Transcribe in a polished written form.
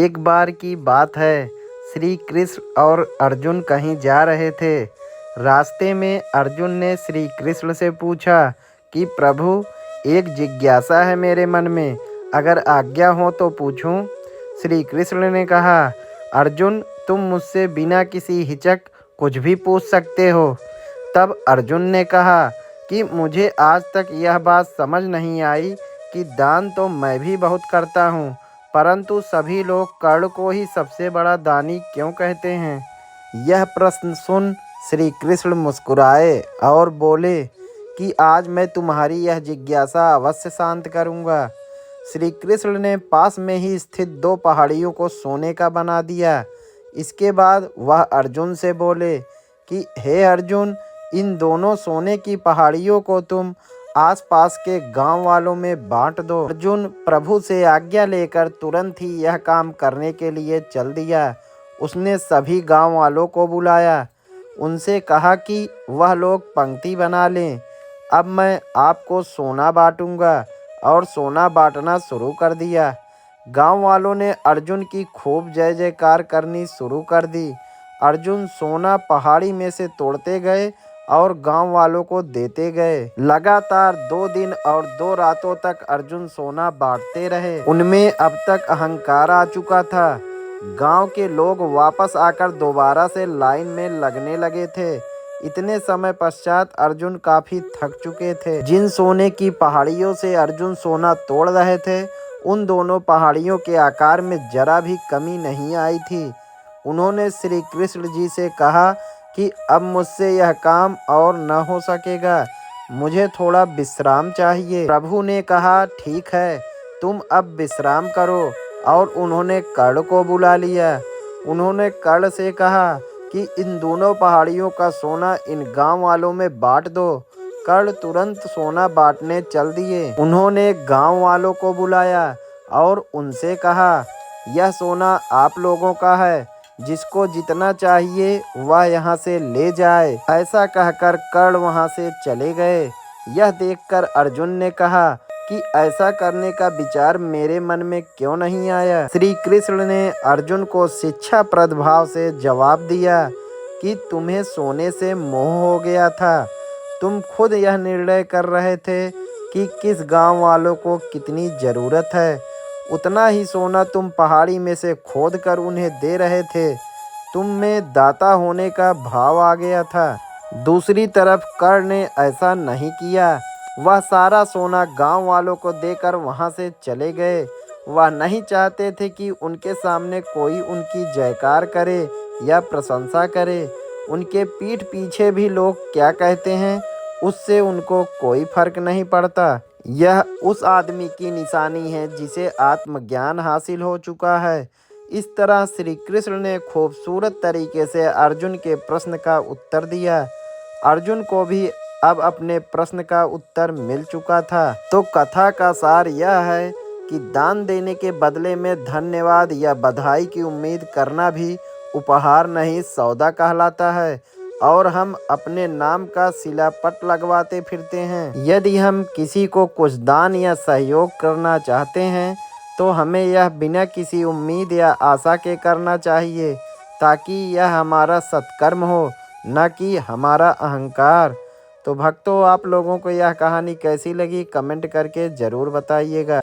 एक बार की बात है, श्री कृष्ण और अर्जुन कहीं जा रहे थे। रास्ते में अर्जुन ने श्री कृष्ण से पूछा कि प्रभु, एक जिज्ञासा है मेरे मन में, अगर आज्ञा हो तो पूछूं। श्री कृष्ण ने कहा, अर्जुन, तुम मुझसे बिना किसी हिचक कुछ भी पूछ सकते हो। तब अर्जुन ने कहा कि मुझे आज तक यह बात समझ नहीं आई कि दान तो मैं भी बहुत करता हूँ, परंतु सभी लोग कर्ण को ही सबसे बड़ा दानी क्यों कहते हैं। यह प्रश्न सुन श्री कृष्ण मुस्कुराए और बोले कि आज मैं तुम्हारी यह जिज्ञासा अवश्य शांत करूँगा। श्री कृष्ण ने पास में ही स्थित दो पहाड़ियों को सोने का बना दिया। इसके बाद वह अर्जुन से बोले कि हे अर्जुन, इन दोनों सोने की पहाड़ियों को तुम आसपास के गांव वालों में बांट दो। अर्जुन प्रभु से आज्ञा लेकर तुरंत ही यह काम करने के लिए चल दिया। उसने सभी गांव वालों को बुलाया, उनसे कहा कि वह लोग पंक्ति बना लें। अब मैं आपको सोना बांटूंगा, और सोना बांटना शुरू कर दिया। गांव वालों ने अर्जुन की खूब जय जयकार करनी शुरू कर दी। अर्जुन सोना पहाड़ी में से तोड़ते गए और गांव वालों को देते गए। लगातार 2 दिन और 2 रातों तक अर्जुन सोना बांटते रहे। उनमें अब तक अहंकार आ चुका था। गांव के लोग वापस आकर दोबारा से लाइन में लगने लगे थे। इतने समय पश्चात अर्जुन काफी थक चुके थे। जिन सोने की पहाड़ियों से अर्जुन सोना तोड़ रहे थे, उन दोनों पहाड़ियों के आकार में जरा भी कमी नहीं आई थी। उन्होंने श्री कृष्ण जी से कहा कि अब मुझसे यह काम और न हो सकेगा, मुझे थोड़ा विश्राम चाहिए। प्रभु ने कहा, ठीक है, तुम अब विश्राम करो, और उन्होंने कर्ण को बुला लिया। उन्होंने कर्ण से कहा कि इन दोनों पहाड़ियों का सोना इन गांव वालों में बांट दो। कर्ण तुरंत सोना बांटने चल दिए। उन्होंने गांव वालों को बुलाया और उनसे कहा, यह सोना आप लोगों का है, जिसको जितना चाहिए वह यहाँ से ले जाए। ऐसा कहकर कर्ण वहाँ से चले गए। यह देखकर अर्जुन ने कहा कि ऐसा करने का विचार मेरे मन में क्यों नहीं आया। श्री कृष्ण ने अर्जुन को शिक्षाप्रद भाव से जवाब दिया कि तुम्हें सोने से मोह हो गया था। तुम खुद यह निर्णय कर रहे थे कि किस गांव वालों को कितनी ज़रूरत है। उतना ही सोना तुम पहाड़ी में से खोद कर उन्हें दे रहे थे। तुम में दाता होने का भाव आ गया था। दूसरी तरफ कर्ण ने ऐसा नहीं किया। वह सारा सोना गांव वालों को देकर वहां से चले गए। वह नहीं चाहते थे कि उनके सामने कोई उनकी जयकार करे या प्रशंसा करे। उनके पीठ पीछे भी लोग क्या कहते हैं, उससे उनको कोई फर्क नहीं पड़ता। यह उस आदमी की निशानी है जिसे आत्मज्ञान हासिल हो चुका है। इस तरह श्री कृष्ण ने खूबसूरत तरीके से अर्जुन के प्रश्न का उत्तर दिया। अर्जुन को भी अब अपने प्रश्न का उत्तर मिल चुका था। तो कथा का सार यह है कि दान देने के बदले में धन्यवाद या बधाई की उम्मीद करना भी उपहार नहीं, सौदा कहलाता है। और हम अपने नाम का शिलापट लगवाते फिरते हैं। यदि हम किसी को कुछ दान या सहयोग करना चाहते हैं, तो हमें यह बिना किसी उम्मीद या आशा के करना चाहिए, ताकि यह हमारा सत्कर्म हो, न कि हमारा अहंकार। तो भक्तों, आप लोगों को यह कहानी कैसी लगी कमेंट करके ज़रूर बताइएगा।